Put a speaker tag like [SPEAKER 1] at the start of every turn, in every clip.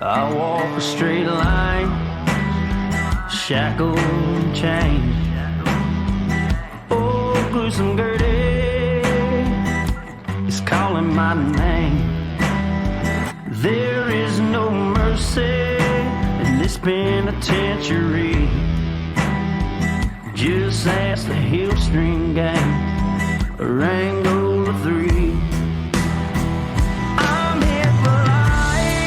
[SPEAKER 1] I walk a straight line, shackled and chained. Oh, gruesome Gertie is calling my name. There is no mercy in this penitentiary. Just ask the Hillstring Gang or Angola 3. I'm here for life,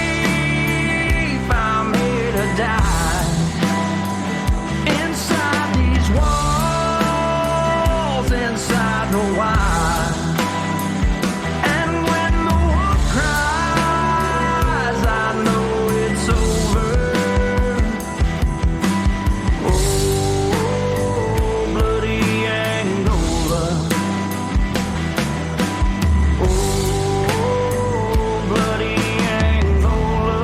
[SPEAKER 1] I'm here to die. Inside these walls, inside the wire. And when the wolf cries, I know it's over. Oh, bloody Angola. Oh, bloody Angola.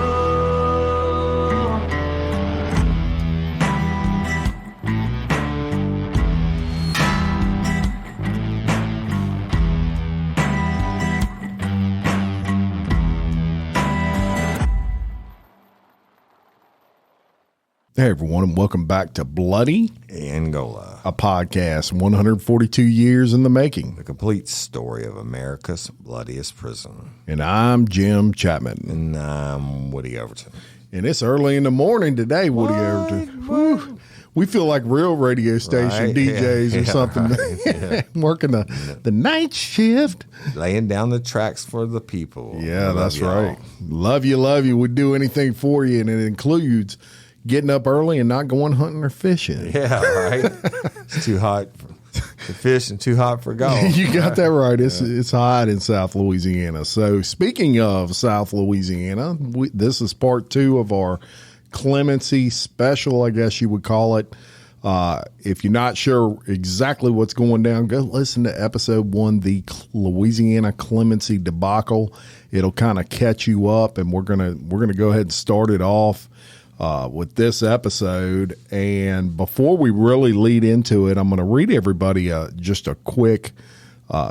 [SPEAKER 2] Hey everyone, and welcome back to Bloody
[SPEAKER 3] Angola,
[SPEAKER 2] a podcast 142 years in the making.
[SPEAKER 3] the complete story of America's bloodiest prison.
[SPEAKER 2] And I'm Jim Chapman.
[SPEAKER 3] And I'm Woody Overton.
[SPEAKER 2] And it's early in the morning today, Woody Overton. Whew. We feel like real radio station
[SPEAKER 3] Right,
[SPEAKER 2] DJs
[SPEAKER 3] yeah,
[SPEAKER 2] or something.
[SPEAKER 3] right, yeah.
[SPEAKER 2] Working the night shift.
[SPEAKER 3] Laying down the tracks for the people.
[SPEAKER 2] Yeah,
[SPEAKER 3] Love
[SPEAKER 2] that's
[SPEAKER 3] y'all.
[SPEAKER 2] right. Love you, love you. We'd do anything for you, and it includes getting up early and not going hunting or fishing.
[SPEAKER 3] Yeah, right. It's too hot for fish and too hot for golf.
[SPEAKER 2] You got that right. It's hot in South Louisiana. So speaking of South Louisiana, this is part 2 of our Clemency special, I guess you would call it. If you're not sure exactly what's going down, go listen to episode 1, the Louisiana Clemency Debacle. It'll kind of catch you up, and we're gonna go ahead and start it off with this episode. And before we really lead into it, I'm going to read everybody just a quick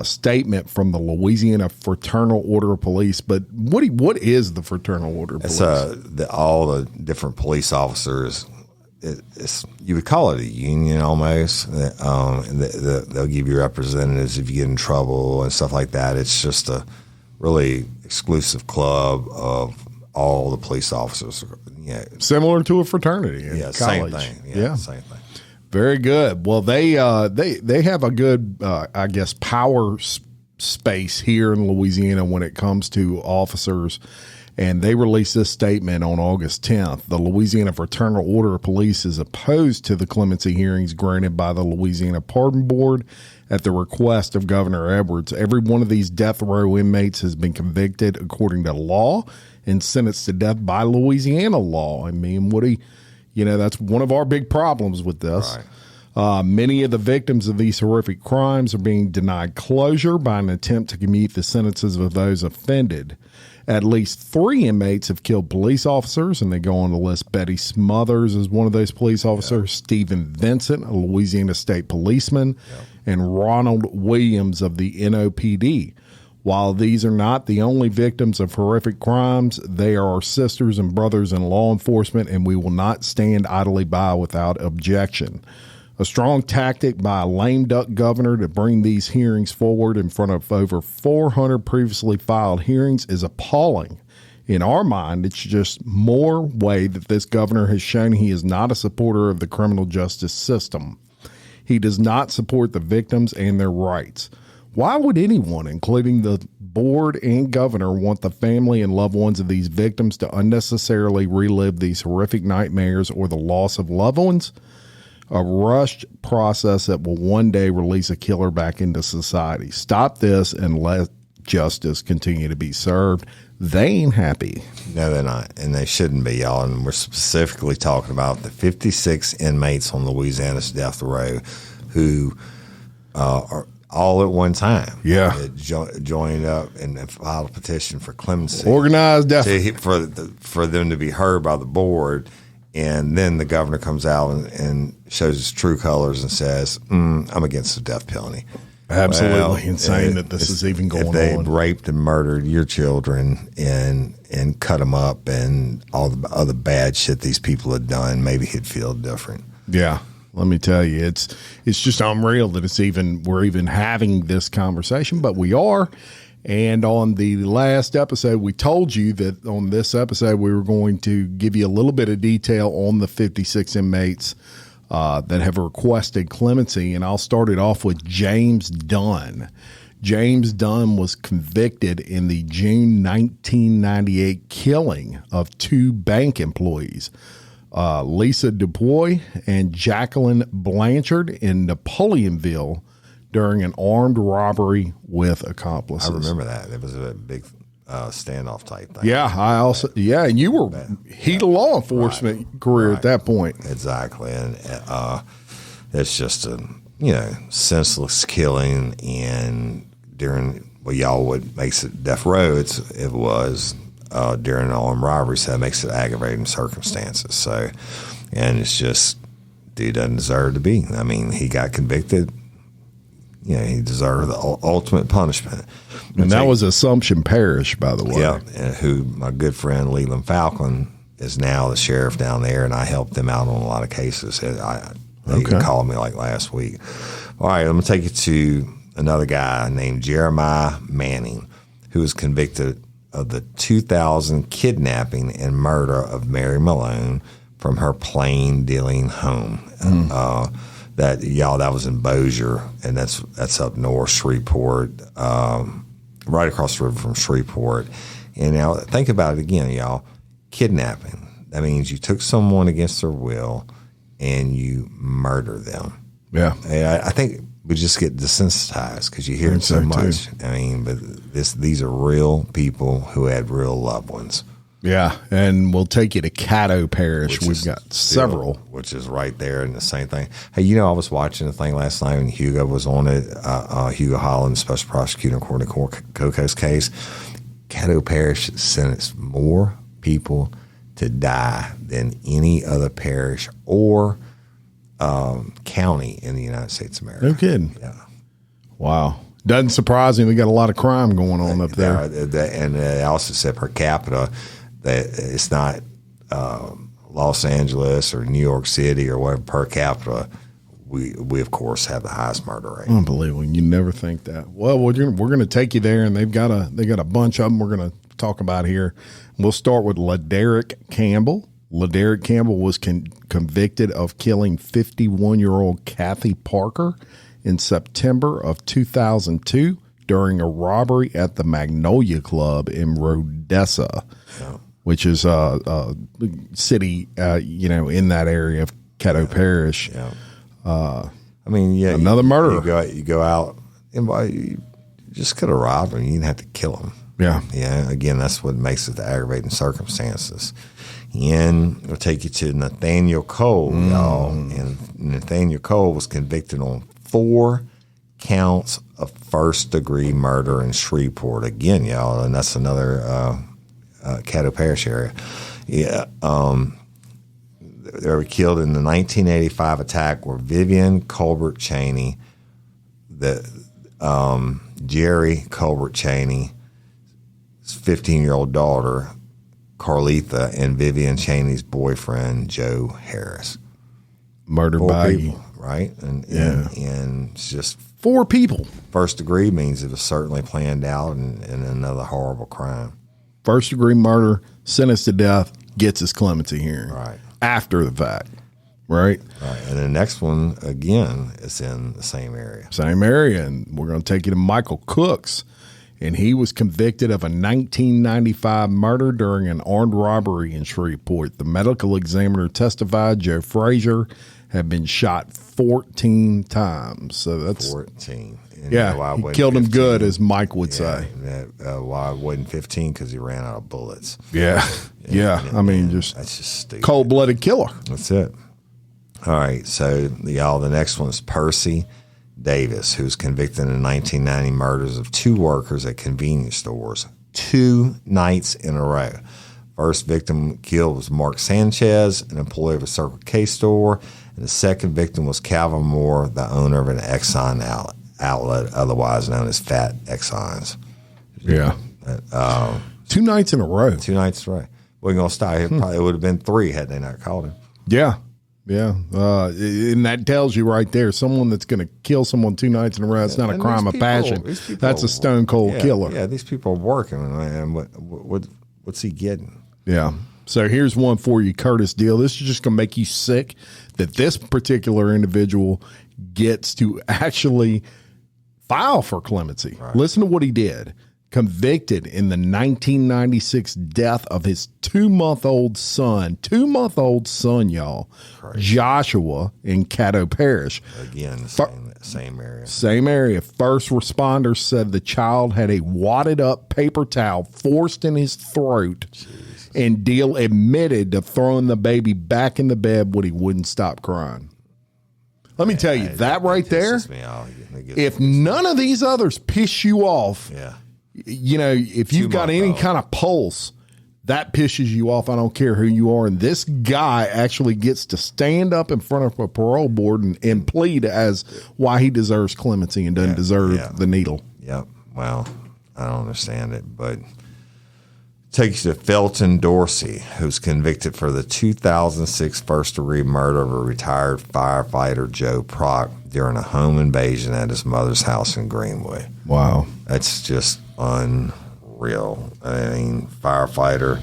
[SPEAKER 2] statement from the Louisiana Fraternal Order of Police. But what is the Fraternal Order of Police?
[SPEAKER 3] It's all the different police officers. It's you would call it a union almost. And they'll give you representatives if you get in trouble and stuff like that. It's just a really exclusive club of all the police officers. Yeah,
[SPEAKER 2] Similar to a fraternity in
[SPEAKER 3] yeah,
[SPEAKER 2] college.
[SPEAKER 3] same thing.
[SPEAKER 2] Yeah,
[SPEAKER 3] Same thing.
[SPEAKER 2] very good. Well, they have a good, I guess, power space here in Louisiana when it comes to officers, and they released this statement on August 10th. The Louisiana Fraternal Order of Police is opposed to the clemency hearings granted by the Louisiana Pardon Board at the request of Governor Edwards. Every one of these death row inmates has been convicted according to law and sentenced to death by Louisiana law. I mean, Woody, that's one of our big problems with this.
[SPEAKER 3] Right.
[SPEAKER 2] Many of the victims of these horrific crimes are being denied closure by an attempt to commute the sentences of those offended. At least 3 inmates have killed police officers, and they go on to list Betty Smothers as one of those police officers, Stephen Vincent, a Louisiana state policeman, and Ronald Williams of the NOPD. While these are not the only victims of horrific crimes, they are our sisters and brothers in law enforcement, and we will not stand idly by without objection. A strong tactic by a lame duck governor to bring these hearings forward in front of over 400 previously filed hearings is appalling. In our mind, it's just more way that this governor has shown he is not a supporter of the criminal justice system. He does not support the victims and their rights. Why would anyone, including the board and governor, want the family and loved ones of these victims to unnecessarily relive these horrific nightmares or the loss of loved ones? A rushed process that will one day release a killer back into society. Stop this and let justice continue to be served. They ain't happy.
[SPEAKER 3] No, they're not, and they shouldn't be, y'all. And we're specifically talking about the 56 inmates on Louisiana's death row who are all at one time.
[SPEAKER 2] Yeah.
[SPEAKER 3] Joined up and filed a petition for clemency.
[SPEAKER 2] Organized death.
[SPEAKER 3] For them to be heard by the board. And then the governor comes out and shows his true colors and says, I'm against the death penalty.
[SPEAKER 2] Absolutely insane that this is even going
[SPEAKER 3] on. If they
[SPEAKER 2] on.
[SPEAKER 3] raped and murdered your children and cut them up and all the other bad shit these people had done, maybe he'd feel different.
[SPEAKER 2] Yeah. Let me tell you, it's just unreal that we're even having this conversation, but we are. And on the last episode, we told you that on this episode, we were going to give you a little bit of detail on the 56 inmates that have requested clemency. And I'll start it off with James Dunn. James Dunn was convicted in the June 1998 killing of 2 bank employees, Lisa Dubois and Jacqueline Blanchard in Napoleonville during an armed robbery with accomplices.
[SPEAKER 3] I remember that. It was a big standoff type thing.
[SPEAKER 2] Yeah, and you were heat of law enforcement career at that point.
[SPEAKER 3] Exactly. And it's just a, senseless killing, and during what makes it death row, it was during an armed robbery, so that makes it aggravating circumstances. So, and it's just, dude doesn't deserve to be. I mean, he got convicted. He deserved the ultimate punishment.
[SPEAKER 2] And that was Assumption Parish, by the way.
[SPEAKER 3] Yeah, and who my good friend Leland Falcon is now the sheriff down there, and I helped them out on a lot of cases. They even called me like last week. All right, I'm going to take you to another guy named Jeremiah Manning, who was convicted of the 2000 kidnapping and murder of Mary Malone from her plain dealing home. That was in Bossier, and that's up north, Shreveport, right across the river from Shreveport. And now think about it again, y'all. Kidnapping. That means you took someone against their will and you murder them.
[SPEAKER 2] Yeah.
[SPEAKER 3] I think we just get desensitized because you hear it so much. Too. I mean, but these are real people who had real loved ones.
[SPEAKER 2] Yeah, and we'll take you to Caddo Parish. We've got several.
[SPEAKER 3] Which is right there in the same thing. Hey, I was watching the thing last night and Hugo was on it. Hugo Holland, special prosecutor in court of Coco's case. Caddo Parish sentenced more people to die than any other parish or county in the United States of America.
[SPEAKER 2] No kidding.
[SPEAKER 3] Yeah.
[SPEAKER 2] Wow. Doesn't surprise me. We got a lot of crime going on up there.
[SPEAKER 3] And they also said per capita that it's not Los Angeles or New York City or whatever per capita. We of course have the highest murder rate.
[SPEAKER 2] Unbelievable. You never think that. Well, we're going to take you there, and they got a bunch of them we're going to talk about here. We'll start with LaDerrick Campbell. LaDerrick Campbell was convicted of killing 51-year-old Kathy Parker in September of 2002 during a robbery at the Magnolia Club in Rodessa, which is a city, in that area of Caddo Parish.
[SPEAKER 3] Yeah. Another
[SPEAKER 2] murder.
[SPEAKER 3] You go out and you just could have robbed him. You didn't have to kill him.
[SPEAKER 2] Yeah.
[SPEAKER 3] Yeah. Again, that's what makes it the aggravating circumstances. And we'll take you to Nathaniel Cole, y'all. And Nathaniel Cole was convicted on 4 counts of first-degree murder in Shreveport. Again, y'all, and that's another Caddo Parish area. Yeah. They were killed in the 1985 attack where Vivian Colbert Cheney, Jerry Colbert Cheney's 15-year-old daughter, Carletha, and Vivian Cheney's boyfriend, Joe Harris.
[SPEAKER 2] Murdered
[SPEAKER 3] 4
[SPEAKER 2] by
[SPEAKER 3] people, right? And it's just
[SPEAKER 2] 4 people.
[SPEAKER 3] First degree means it was certainly planned out and another horrible crime.
[SPEAKER 2] First degree murder, sentenced to death, gets his clemency hearing.
[SPEAKER 3] Right.
[SPEAKER 2] After the fact. Right?
[SPEAKER 3] Right. And the next one, again, is in the same area.
[SPEAKER 2] Same area. And we're going to take you to Michael Cooks. And he was convicted of a 1995 murder during an armed robbery in Shreveport. The medical examiner testified Joe Frazier had been shot 14 times. So that's
[SPEAKER 3] 14. And
[SPEAKER 2] he killed 15. Him good, as Mike would say.
[SPEAKER 3] Why wasn't 15? Because he ran out of bullets.
[SPEAKER 2] Yeah. That's just stupid. Cold-blooded killer.
[SPEAKER 3] That's it. All right. So, the next one is Percy Davis, who's convicted in the 1990 murders of 2 workers at convenience stores 2 nights in a row. First victim killed was Mark Sanchez, an employee of a Circle K store, and the second victim was Calvin Moore, the owner of an Exxon outlet, otherwise known as fat exons.
[SPEAKER 2] Yeah. 2 nights in a row.
[SPEAKER 3] 2 nights in a row. We're going to start. It probably would have been 3 had they not called him.
[SPEAKER 2] Yeah. Yeah. And that tells you right there, someone that's going to kill someone 2 nights in a row, it's not a crime of passion. That's a stone cold killer.
[SPEAKER 3] Yeah, these people are working, man. What's he getting?
[SPEAKER 2] Yeah. So here's one for you, Curtis Deal. This is just going to make you sick that this particular individual gets to actually file for clemency. Right. Listen to what he did. Convicted in the 1996 death of his 2-month-old son. 2-month-old son, y'all. Crazy. Joshua in Caddo Parish.
[SPEAKER 3] Again, same area.
[SPEAKER 2] Same area. First responders said the child had a wadded up paper towel forced in his throat. Jesus. And Deal admitted to throwing the baby back in the bed when he wouldn't stop crying. Let me tell you, that right there, if none of these others piss you off, you know, if you've got any kind of pulse, that pisses you off. I don't care who you are. And this guy actually gets to stand up in front of a parole board and plead as why he deserves clemency and doesn't deserve the needle.
[SPEAKER 3] Yep. Well, I don't understand it, but takes you to Felton Dorsey, who's convicted for the 2006 first-degree murder of a retired firefighter, Joe Prock, during a home invasion at his mother's house in Greenwood.
[SPEAKER 2] Wow.
[SPEAKER 3] That's just unreal. I mean, firefighter,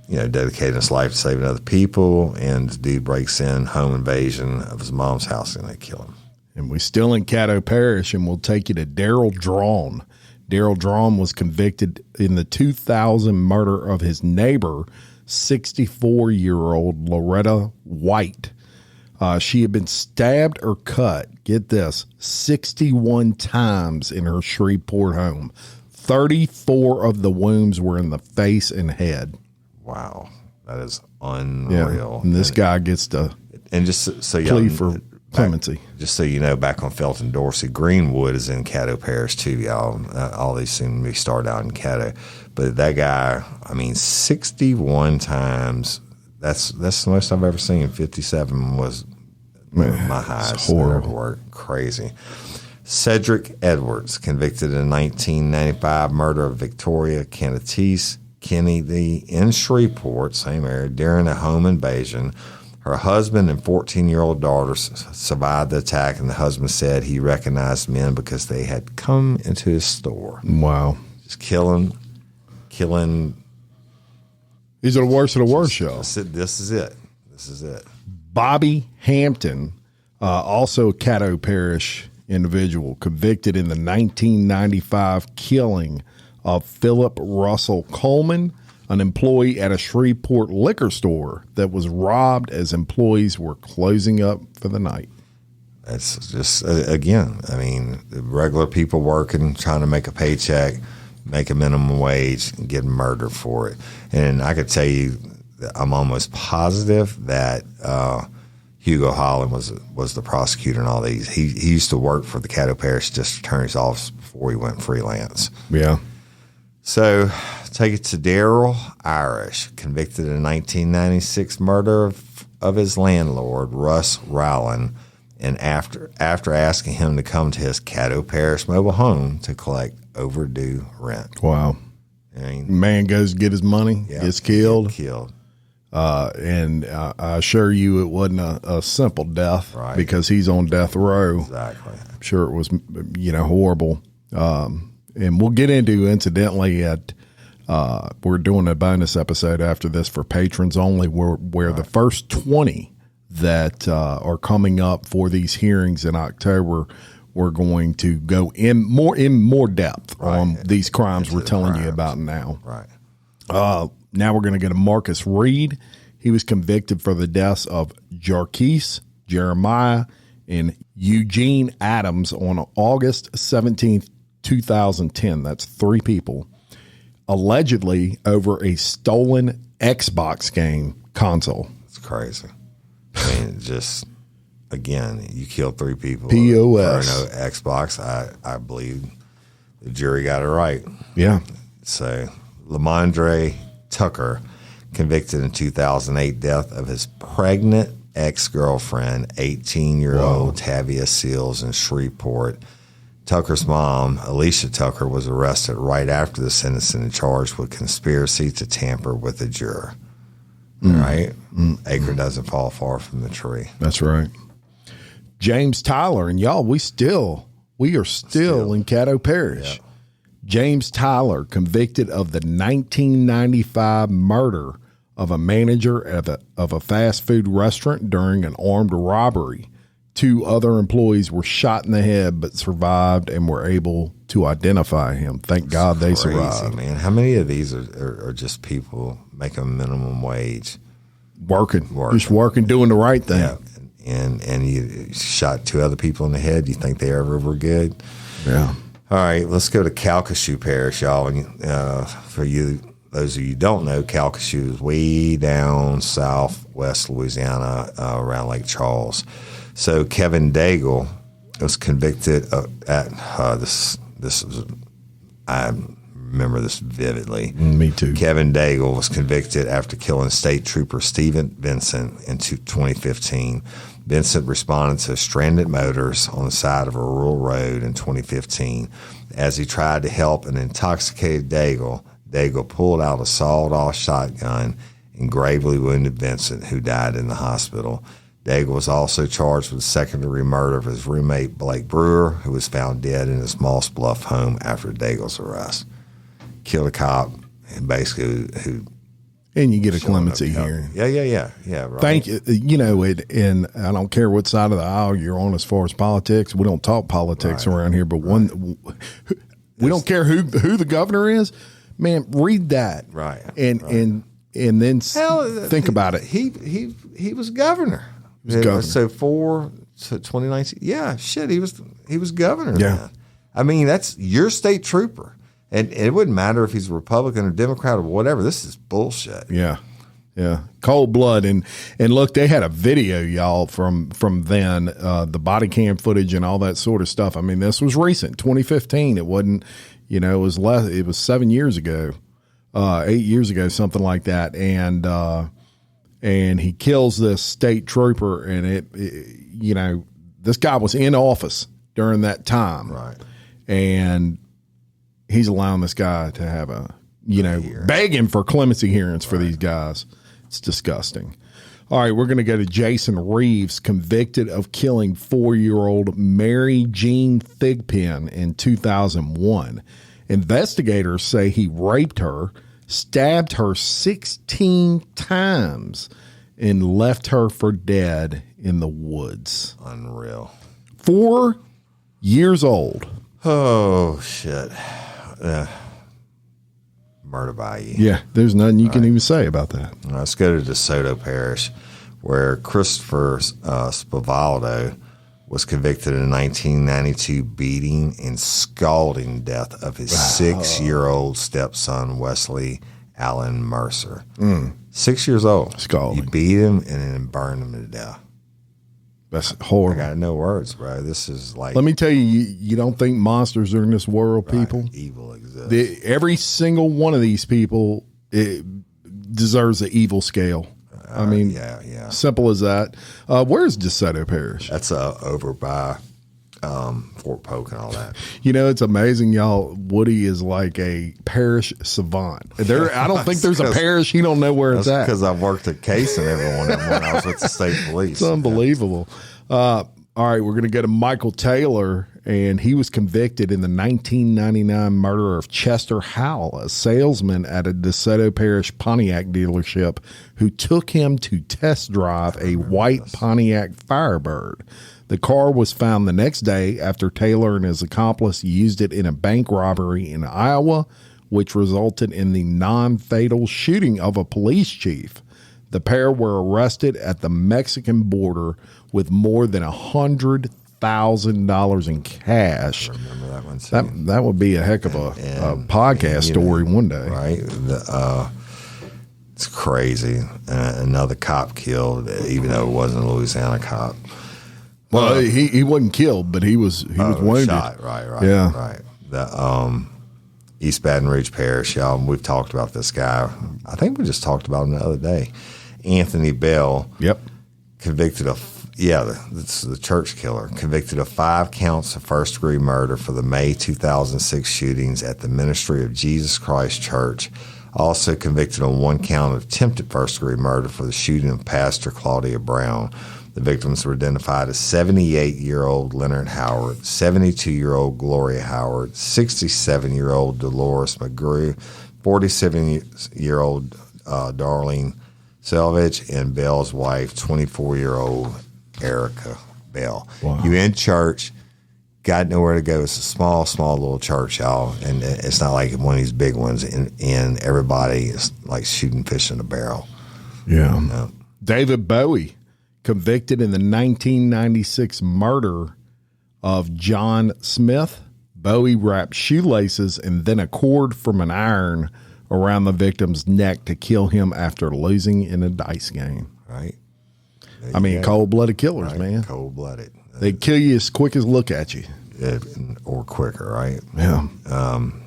[SPEAKER 3] you know, dedicating his life to saving other people, and the dude breaks in, home invasion of his mom's house, and they kill him.
[SPEAKER 2] And we're still in Caddo Parish, and we'll take you to Daryl Drawn. Daryl Drawn was convicted in the 2000 murder of his neighbor, 64-year-old Loretta White. She had been stabbed or cut, get this, 61 times in her Shreveport home. 34 of the wounds were in the face and head.
[SPEAKER 3] Wow. That is unreal.
[SPEAKER 2] Yeah. And this guy gets to
[SPEAKER 3] just so
[SPEAKER 2] plea for clemency.
[SPEAKER 3] Just so you know, back on Felton Dorsey, Greenwood is in Caddo Parish too, y'all. All these seem to be started out in Caddo. But that guy, I mean, 61 times, that's the most I've ever seen. 57 was my highest. Horrible. Crazy. Cedric Edwards, convicted in 1995 murder of Victoria Kennedy in Shreveport, same area, during a home invasion. Her husband and 14-year-old daughter survived the attack, and the husband said he recognized men because they had come into his store.
[SPEAKER 2] Wow.
[SPEAKER 3] Just killing.
[SPEAKER 2] These are the worst of the worst, y'all.
[SPEAKER 3] This is it.
[SPEAKER 2] Bobby Hampton, also a Caddo Parish individual, convicted in the 1995 killing of Philip Russell Coleman, an employee at a Shreveport liquor store that was robbed as employees were closing up for the night.
[SPEAKER 3] That's just, again, I mean, regular people working, trying to make a paycheck, make a minimum wage, and get murdered for it. And I could tell you that I'm almost positive that Hugo Holland was the prosecutor in all these. He used to work for the Caddo Parish District Attorney's Office before he went freelance.
[SPEAKER 2] Yeah.
[SPEAKER 3] So take it to Daryl Irish, convicted in 1996 murder of his landlord, Russ Rowland, and after asking him to come to his Caddo Parish mobile home to collect overdue rent.
[SPEAKER 2] Wow.
[SPEAKER 3] I mean,
[SPEAKER 2] man goes to get his money, gets killed. And I assure you it wasn't a simple death,
[SPEAKER 3] right,
[SPEAKER 2] because he's on death row.
[SPEAKER 3] Exactly.
[SPEAKER 2] I'm sure it was, horrible. And we'll get into, incidentally, we're doing a bonus episode after this for patrons only, where the first 20 that are coming up for these hearings in October, we're going to go in more depth on these crimes we're telling you about now.
[SPEAKER 3] Right.
[SPEAKER 2] Now we're going to get a Marcus Reed. He was convicted for the deaths of Jarquise, Jeremiah, and Eugene Adams on August 17th, 2010. That's 3 people, allegedly over a stolen Xbox game console.
[SPEAKER 3] It's crazy. I mean, just, again, you killed 3 people.
[SPEAKER 2] POS.
[SPEAKER 3] For no Xbox. I believe the jury got it right.
[SPEAKER 2] Yeah.
[SPEAKER 3] So, Lamondre Tucker, convicted in 2008 death of his pregnant ex-girlfriend, 18-year-old Tavia Seals in Shreveport. Tucker's mom, Alicia Tucker, was arrested right after the sentencing and charged with conspiracy to tamper with a juror. Right? Acre doesn't fall far from the tree.
[SPEAKER 2] That's right. James Tyler, and y'all, we are still in Caddo Parish.
[SPEAKER 3] Yeah.
[SPEAKER 2] James Tyler, convicted of the 1995 murder of a manager of a fast food restaurant during an armed robbery. 2 other employees were shot in the head but survived and were able to identify him. Thank God they survived.
[SPEAKER 3] Man, how many of these are just people making minimum wage?
[SPEAKER 2] Working. Just working, doing the right thing.
[SPEAKER 3] Yeah. And you shot 2 other people in the head. You think they ever were good?
[SPEAKER 2] Yeah.
[SPEAKER 3] All right, let's go to Calcasieu Parish, y'all. And for you, those of you who don't know, Calcasieu is way down southwest Louisiana, around Lake Charles. So Kevin Daigle was convicted I remember this vividly.
[SPEAKER 2] Me too.
[SPEAKER 3] Kevin Daigle was convicted after killing State Trooper Stephen Vincent in 2015. Vincent responded to stranded motors on the side of a rural road in 2015. As he tried to help an intoxicated Daigle pulled out a sawed-off shotgun and gravely wounded Vincent, who died in the hospital. Daigle was also charged with second-degree murder of his roommate Blake Brewer, who was found dead in his Moss Bluff home after Daigle's arrest. Killed a cop, and basically who. And
[SPEAKER 2] you get a clemency hearing.
[SPEAKER 3] Yeah. Right.
[SPEAKER 2] Thank you. You know, and I don't care what side of the aisle you're on as far as politics. We don't talk politics around here, but we don't care who the governor is. Man, read that.
[SPEAKER 3] Right.
[SPEAKER 2] And then think about it.
[SPEAKER 3] He was governor.
[SPEAKER 2] He was governor.
[SPEAKER 3] So 2019. Yeah, shit. He was governor.
[SPEAKER 2] Yeah.
[SPEAKER 3] Man. I mean, that's your state trooper. And it wouldn't matter if he's a Republican or Democrat or whatever. This is bullshit.
[SPEAKER 2] Yeah. Cold blood. And look, they had a video, y'all, from then, the body cam footage and all that sort of stuff. I mean, this was recent, 2015. It wasn't, it was 7 years ago, 8 years ago, something like that. And he kills this state trooper, and this guy was in office during that time.
[SPEAKER 3] Right.
[SPEAKER 2] And he's allowing this guy to have begging for clemency hearings for these guys. It's disgusting. All right, we're going to go to Jason Reeves, convicted of killing 4-year-old Mary Jean Thigpen in 2001. Investigators say he raped her, stabbed her 16 times, and left her for dead in the woods.
[SPEAKER 3] Unreal.
[SPEAKER 2] 4 years old.
[SPEAKER 3] Oh, shit. Murder by you.
[SPEAKER 2] Yeah, there's nothing you can even say about that.
[SPEAKER 3] Let's go to DeSoto Parish, where Christopher Spavaldo was convicted in 1992 beating and scalding death of his 6-year-old stepson, Wesley Allen Mercer. 6 years old.
[SPEAKER 2] Scalding.
[SPEAKER 3] He beat him and then burned him to death.
[SPEAKER 2] That's horrible.
[SPEAKER 3] I got no words, bro. This is like.
[SPEAKER 2] Let me tell you, you don't think monsters are in this world, people?
[SPEAKER 3] Evil exists.
[SPEAKER 2] Every single one of these people deserves the evil scale. I mean,
[SPEAKER 3] yeah.
[SPEAKER 2] Simple as that. Where's DeSoto Parish?
[SPEAKER 3] That's over by Fort Polk and all that.
[SPEAKER 2] It's amazing, y'all. Woody is like a parish savant. I don't think there's a parish he don't know where it's at.
[SPEAKER 3] Because I've worked at Case and everyone when I was with the state police.
[SPEAKER 2] It's unbelievable. All right, we're going to go to Michael Taylor, and he was convicted in the 1999 murder of Chester Howell, a salesman at a DeSoto Parish Pontiac dealership who took him to test drive a white Pontiac Firebird. The car was found the next day after Taylor and his accomplice used it in a bank robbery in Iowa, which resulted in the non-fatal shooting of a police chief. The pair were arrested at the Mexican border with more than $100,000 in cash.
[SPEAKER 3] I remember that one too.
[SPEAKER 2] That would be a heck of a podcast story one day.
[SPEAKER 3] Right? It's crazy. Another cop killed, even though it wasn't a Louisiana cop.
[SPEAKER 2] Well, he wasn't killed, but he was wounded.
[SPEAKER 3] Shot. Right.
[SPEAKER 2] Yeah.
[SPEAKER 3] Right. The East Baton Rouge Parish, y'all. We've talked about this guy. I think we just talked about him the other day. Anthony Bell.
[SPEAKER 2] Yep.
[SPEAKER 3] Convicted of It's the church killer, convicted of 5 counts of first-degree murder for the May 2006 shootings at the Ministry of Jesus Christ Church. Also convicted on 1 count of attempted first-degree murder for the shooting of Pastor Claudia Brown. The victims were identified as 78-year-old Leonard Howard, 72-year-old Gloria Howard, 67-year-old Dolores McGrew, 47-year-old Darlene Selvage, and Bell's wife, 24-year-old Erica Bell.
[SPEAKER 2] Wow.
[SPEAKER 3] You in church, got nowhere to go. It's a small little church, y'all, and it's not like one of these big ones, and everybody is like shooting fish in a barrel.
[SPEAKER 2] Yeah.
[SPEAKER 3] You know?
[SPEAKER 2] David Bowie, convicted in the 1996 murder of John Smith. Bowie wrapped shoelaces and then a cord from an iron around the victim's neck to kill him after losing in a dice game.
[SPEAKER 3] Right.
[SPEAKER 2] Cold-blooded killers,
[SPEAKER 3] right.
[SPEAKER 2] man.
[SPEAKER 3] Cold-blooded.
[SPEAKER 2] They kill you as quick as look at you.
[SPEAKER 3] Or quicker, right?
[SPEAKER 2] Yeah.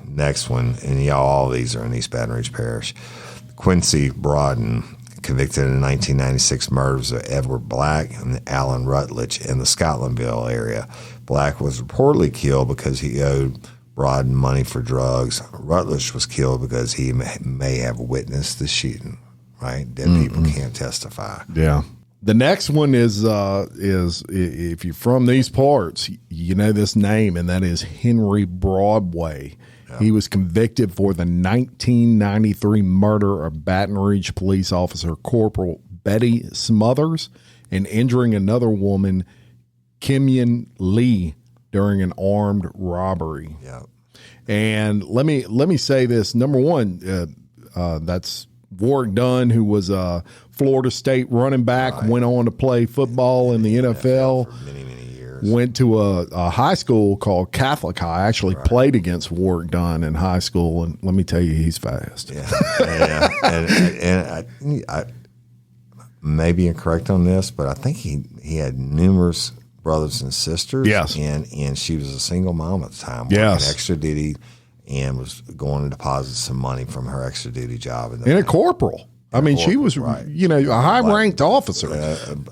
[SPEAKER 3] Next one, and y'all, all these are in East Baton Rouge Parish. Quincy Broaden, convicted in the 1996 murders of Edward Black and Alan Rutledge in the Scotlandville area. Black was reportedly killed because he owed Broaden money for drugs. Rutledge was killed because he may have witnessed the shooting. Right? Dead people can't testify.
[SPEAKER 2] Yeah. The next one is if you're from these parts, you know this name, and that is Henry Broadway. Yeah. He was convicted for the 1993 murder of Baton Rouge police officer Corporal Betty Smothers and injuring another woman, Kimyon Lee, during an armed robbery.
[SPEAKER 3] Yeah.
[SPEAKER 2] And let me say this. Number one, that's Warwick Dunn, who was a Florida State running back, went on to play football in the NFL.
[SPEAKER 3] For many years.
[SPEAKER 2] Went to a high school called Catholic High. I actually played against Warwick Dunn in high school, and let me tell you, he's fast.
[SPEAKER 3] Yeah. and I may be incorrect on this, but I think he had numerous brothers and sisters.
[SPEAKER 2] Yes.
[SPEAKER 3] And she was a single mom at the time.
[SPEAKER 2] Yes.
[SPEAKER 3] Working extra duty, and was going to deposit some money from her extra duty job.
[SPEAKER 2] And a corporal. I mean, she was, a high-ranked officer.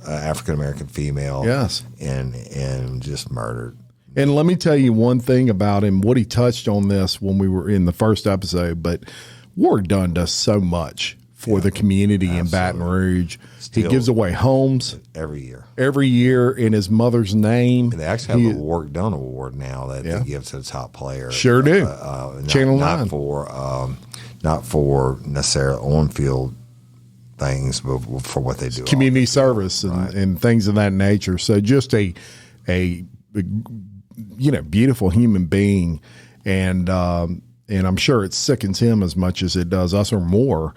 [SPEAKER 3] African-American female.
[SPEAKER 2] Yes.
[SPEAKER 3] And just murdered.
[SPEAKER 2] And let me tell you one thing about him. Woody touched on this when we were in the first episode, but Warwick Dunn does so much for the community in Baton Rouge. He gives away homes
[SPEAKER 3] every year
[SPEAKER 2] in his mother's name.
[SPEAKER 3] They actually have a Warwick Dunn Award now that they give to the top player.
[SPEAKER 2] Sure do. Channel 9.
[SPEAKER 3] Not for necessarily on-field things, but for what they do.
[SPEAKER 2] Community service and things of that nature. So just a beautiful human being, and I'm sure it sickens him as much as it does us or more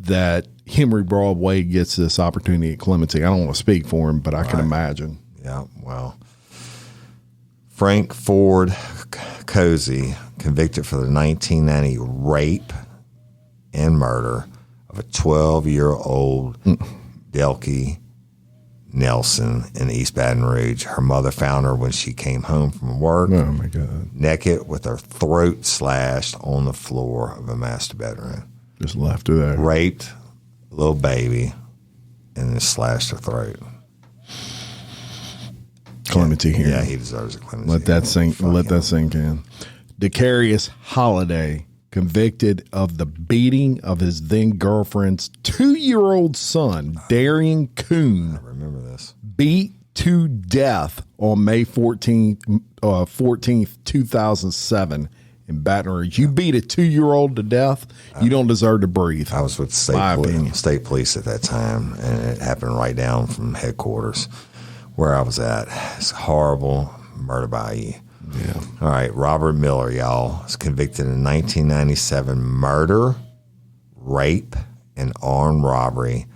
[SPEAKER 2] that Henry Broadway gets this opportunity at Clemency. I don't want to speak for him, but I can imagine.
[SPEAKER 3] Yeah, well, Frank Ford Cozy, convicted for the 1990 rape and murder of a 12-year-old Delky Nelson in East Baton Rouge. Her mother found her when she came home from work.
[SPEAKER 2] Oh, my God.
[SPEAKER 3] Naked with her throat slashed on the floor of a master bedroom.
[SPEAKER 2] Just left her there.
[SPEAKER 3] Raped a little baby and then slashed her throat.
[SPEAKER 2] Clemency hearing.
[SPEAKER 3] Yeah, he deserves a clemency.
[SPEAKER 2] Let that sink in. Decarius Holiday, convicted of the beating of his then girlfriend's 2-year-old son, Darian Coon.
[SPEAKER 3] I remember this.
[SPEAKER 2] Beat to death on May 14th, 2007 in Baton Rouge. You beat a 2-year-old to death, you don't deserve to breathe.
[SPEAKER 3] I was with state police at that time, and it happened right down from headquarters where I was at. It's horrible murder by you.
[SPEAKER 2] Yeah.
[SPEAKER 3] All right, Robert Miller, y'all, was convicted in 1997 murder, rape, and armed robbery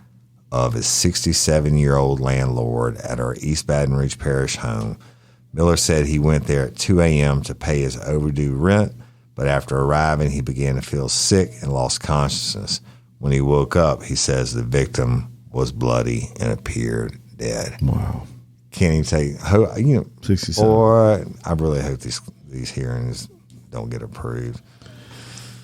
[SPEAKER 3] of his 67-year-old landlord at our East Baton Rouge Parish home. Miller said he went there at 2 a.m. to pay his overdue rent, but after arriving, he began to feel sick and lost consciousness. When he woke up, he says the victim was bloody and appeared dead.
[SPEAKER 2] Wow.
[SPEAKER 3] Can't even say,
[SPEAKER 2] 67.
[SPEAKER 3] Boy, I really hope these hearings don't get approved.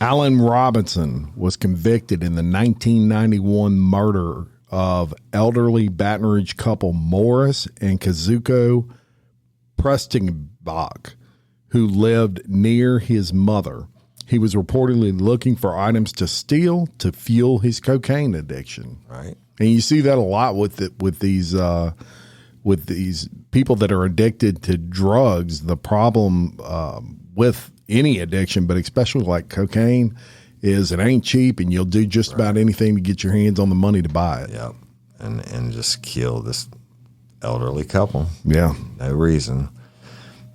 [SPEAKER 2] Alan Robinson was convicted in the 1991 murder of elderly Baton Rouge couple Morris and Kazuko Prestingbach, who lived near his mother. He was reportedly looking for items to steal to fuel his cocaine addiction.
[SPEAKER 3] Right.
[SPEAKER 2] And you see that a lot with these people that are addicted to drugs. The problem with any addiction, but especially like cocaine, is it ain't cheap, and you'll do just about anything to get your hands on the money to buy it.
[SPEAKER 3] Yep. And just kill this elderly couple.
[SPEAKER 2] Yeah.
[SPEAKER 3] No reason.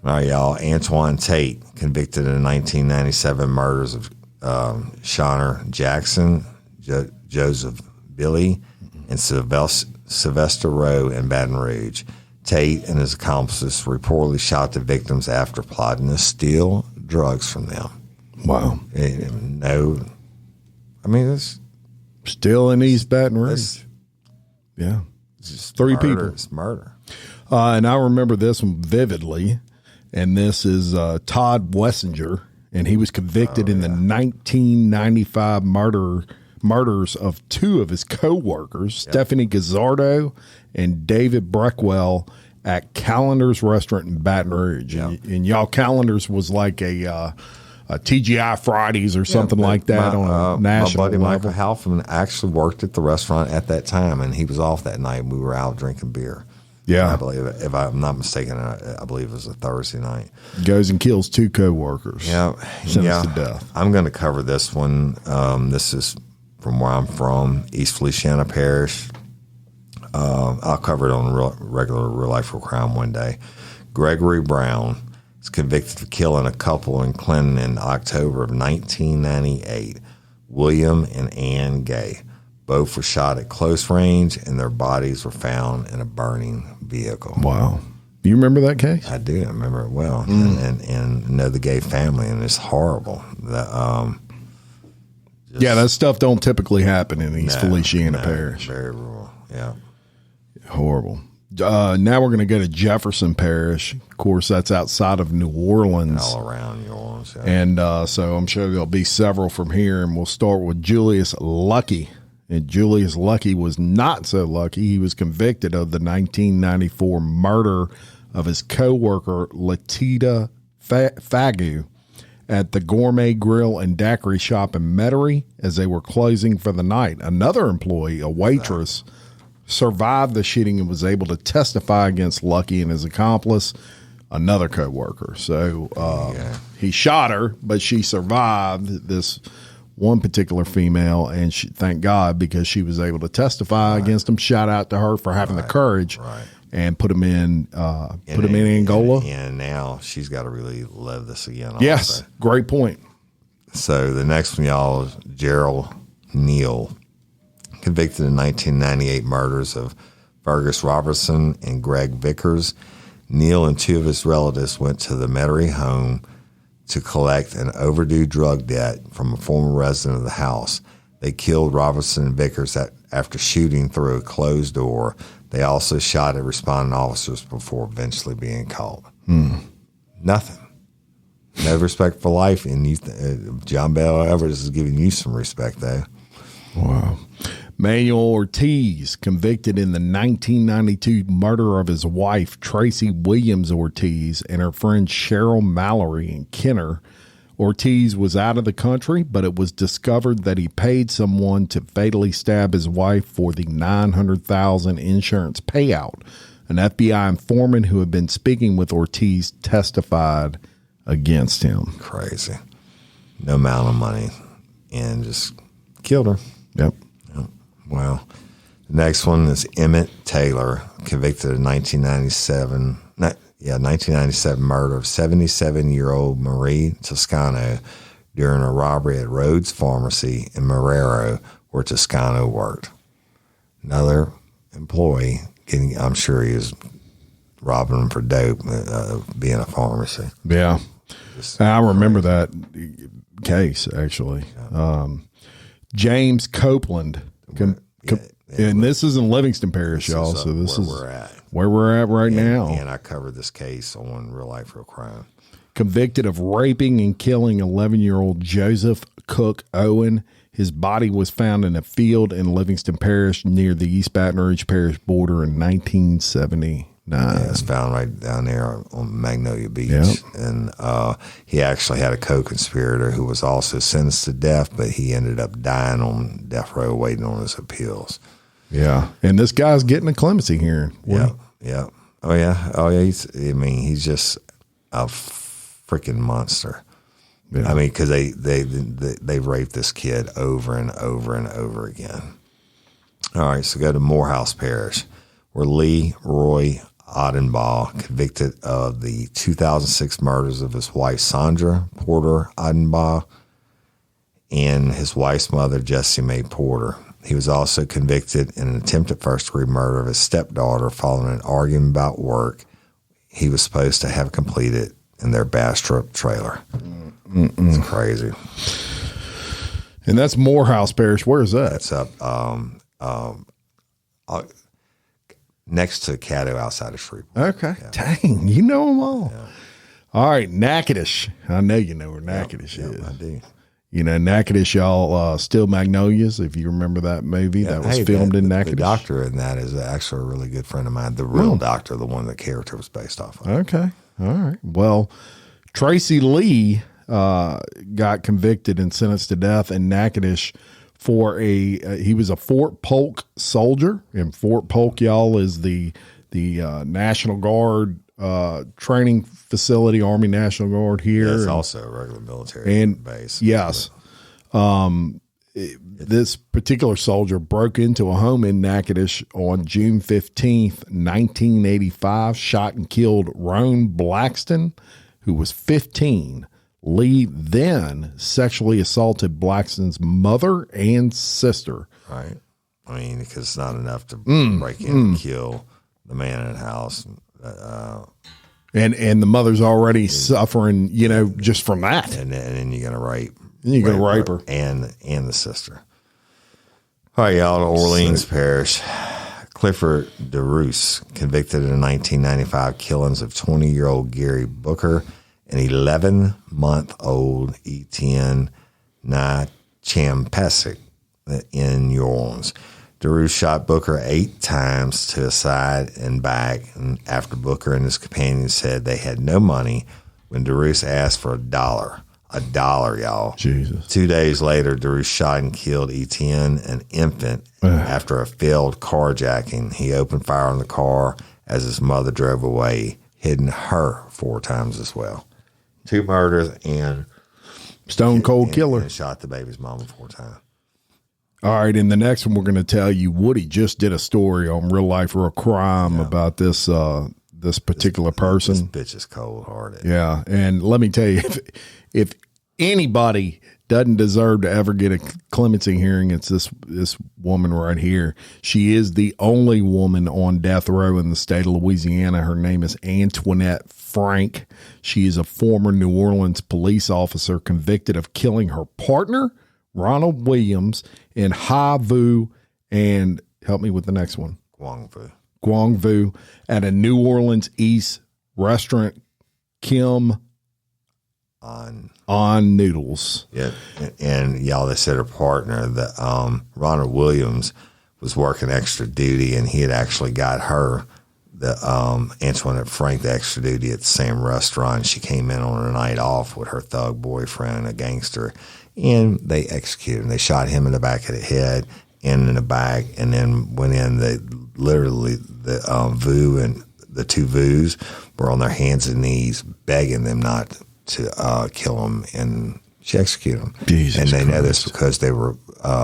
[SPEAKER 3] All right, y'all. Antoine Tate, convicted in the 1997 murders of Shawner Jackson, Joseph Billy, and Sylvester Rowe in Baton Rouge. Tate and his accomplices reportedly shot the victims after plotting to steal drugs from them.
[SPEAKER 2] Wow.
[SPEAKER 3] It's
[SPEAKER 2] Still in East Baton Rouge. Yeah.
[SPEAKER 3] just
[SPEAKER 2] Three
[SPEAKER 3] murder.
[SPEAKER 2] people.
[SPEAKER 3] It's murder.
[SPEAKER 2] And I remember this one vividly. And this is Todd Wessinger, and he was convicted in the 1995 murders of two of his co-workers, Stephanie Gazzardo and David Breckwell, at Calendar's Restaurant in Baton Rouge. And y'all, Calendar's was like a TGI Fridays or something like that on a national
[SPEAKER 3] My buddy
[SPEAKER 2] level.
[SPEAKER 3] Michael Halfman actually worked at the restaurant at that time, and he was off that night. We were out drinking beer.
[SPEAKER 2] Yeah.
[SPEAKER 3] I believe, if I'm not mistaken, I believe it was a Thursday night.
[SPEAKER 2] Goes and kills two co-workers. Sentenced to death.
[SPEAKER 3] I'm going to cover this one. This is from where I'm from, East Feliciana Parish. I'll cover it on regular real life real crime one day. Gregory Brown is convicted of killing a couple in Clinton in October of 1998. William and Ann Gay. Both were shot at close range, and their bodies were found in a burning vehicle.
[SPEAKER 2] Wow. Do you remember that case?
[SPEAKER 3] I do. I remember it well, and know the Gay family, and it's horrible.
[SPEAKER 2] That stuff don't typically happen in East Feliciana Parish.
[SPEAKER 3] Very rural. Yeah.
[SPEAKER 2] Horrible. Now we're going to go to Jefferson Parish. Of course, that's outside of New Orleans.
[SPEAKER 3] All around New Orleans. Yeah.
[SPEAKER 2] And so I'm sure there'll be several from here, and we'll start with Julius Lucky. And Julius Lucky was not so lucky. He was convicted of the 1994 murder of his co-worker, Latita Fagu, at the Gourmet Grill and Daiquiri Shop in Metairie as they were closing for the night. Another employee, a waitress, survived the shooting and was able to testify against Lucky and his accomplice, another co-worker. So he shot her, but she survived, this one particular female, and thank God, because she was able to testify against him. Shout out to her for having the courage and put him in Angola.
[SPEAKER 3] And now she's got to really live this again.
[SPEAKER 2] Yes,
[SPEAKER 3] also.
[SPEAKER 2] Great point.
[SPEAKER 3] So the next one, y'all, is Gerald Neal, convicted in 1998 murders of Fergus Robertson and Greg Vickers. Neal and two of his relatives went to the Metairie home to collect an overdue drug debt from a former resident of the house. They killed Robertson and Vickers after shooting through a closed door. They also shot at responding officers before eventually being caught. Nothing. No respect for life. And John Bell Everett is giving you some respect, though.
[SPEAKER 2] Wow. Manuel Ortiz, convicted in the 1992 murder of his wife, Tracy Williams Ortiz, and her friend Cheryl Mallory in Kenner. Ortiz was out of the country, but it was discovered that he paid someone to fatally stab his wife for the $900,000 insurance payout. An FBI informant who had been speaking with Ortiz testified against him.
[SPEAKER 3] Crazy. No amount of money. And just killed her.
[SPEAKER 2] Yep.
[SPEAKER 3] Wow. The next one is Emmett Taylor, convicted of 1997 murder of 77-year-old Marie Toscano during a robbery at Rhodes Pharmacy in Marrero, where Toscano worked. Another employee, I'm sure he was robbing them for dope, being a pharmacy.
[SPEAKER 2] Yeah. I remember that case, actually. James Copeland. And this is in Livingston Parish, y'all. So this is where we're at right now.
[SPEAKER 3] And I covered this case on Real Life, Real Crime.
[SPEAKER 2] Convicted of raping and killing 11-year-old Joseph Cook Owen. His body was found in a field in Livingston Parish near the East Baton Rouge Parish border in 1979.
[SPEAKER 3] Yeah, it's found right down there on Magnolia Beach.
[SPEAKER 2] Yep.
[SPEAKER 3] And he actually had a co-conspirator who was also sentenced to death, but he ended up dying on death row waiting on his appeals.
[SPEAKER 2] Yeah. And this guy's getting a clemency hearing.
[SPEAKER 3] Yeah. Yeah. Oh, yeah. He's just a freaking monster. Yeah. I mean, because they raped this kid over and over and over again. All right, so go to Morehouse Parish, where Lee Roy Odenbaugh, convicted of the 2006 murders of his wife Sandra Porter Odenbaugh and his wife's mother Jessie Mae Porter. He was also convicted in an attempted first-degree murder of his stepdaughter following an argument about work he was supposed to have completed in their Bastrop trailer. It's crazy.
[SPEAKER 2] And that's Morehouse Parish. Where is that?
[SPEAKER 3] That's up next to Caddo outside of Shreveport.
[SPEAKER 2] Okay. Yeah. Dang, you know them all. Yeah. All right, Natchitoches. I know you know where Natchitoches is.
[SPEAKER 3] I do.
[SPEAKER 2] You know, Natchitoches, y'all, Still Magnolias, if you remember that movie that was filmed in Natchitoches.
[SPEAKER 3] The doctor in that is actually a really good friend of mine. The real doctor, the one the character was based off of.
[SPEAKER 2] Okay. All right. Well, Tracy Lee got convicted and sentenced to death in Natchitoches for he was a Fort Polk soldier, and Fort Polk, y'all, is the National Guard training facility, Army National Guard here.
[SPEAKER 3] Yeah, it's also a regular military base.
[SPEAKER 2] Yes. This particular soldier broke into a home in Natchitoches on June 15th, 1985, shot and killed Roan Blackston, who was 15. Lee then sexually assaulted Blackston's mother and sister.
[SPEAKER 3] Right. I mean, because it's not enough to break in and kill the man in the house.
[SPEAKER 2] And the mother's already suffering, just from that.
[SPEAKER 3] And then you're going to rape.
[SPEAKER 2] You're going to rape her.
[SPEAKER 3] And the sister. All right, y'all, to Orleans Parish. Clifford DeRoos, convicted in the 1995 killings of 20-year-old Gary Booker and 11-month-old Etienne Champesic in New Orleans. DeRoos shot Booker 8 times to his side and back, and after Booker and his companions said they had no money, when DeRoos asked for $1, y'all.
[SPEAKER 2] Jesus.
[SPEAKER 3] 2 days later, DeRoos shot and killed Etienne, an infant, after a failed carjacking. He opened fire on the car as his mother drove away, hitting her 4 times as well. 2 murders and
[SPEAKER 2] stone cold killer.
[SPEAKER 3] And shot the baby's mama 4 times.
[SPEAKER 2] All right, in the next one, we're going to tell you Woody just did a story on Real Life Real Crime about this particular person.
[SPEAKER 3] This bitch is cold hearted.
[SPEAKER 2] Yeah, and let me tell you, if anybody doesn't deserve to ever get a clemency hearing, it's this woman right here. She is the only woman on death row in the state of Louisiana. Her name is Antoinette Frank. She is a former New Orleans police officer convicted of killing her partner, Ronald Williams, in Ha Vu, and help me with the next one. Guang Vu at a New Orleans East restaurant, Kim on Noodles.
[SPEAKER 3] Yeah, and y'all, they said her partner, that Ronald Williams, was working extra duty, and he had actually got her, the Antoinette Frank, the extra duty at the same restaurant. She came in on a night off with her thug boyfriend, a gangster, and they executed him. They shot him in the back of the head and in the back, and then went in. They literally, the Vu and the 2 Vus were on their hands and knees begging them not to kill him, and she executed him.
[SPEAKER 2] Jesus
[SPEAKER 3] and they
[SPEAKER 2] Christ.
[SPEAKER 3] know this because they were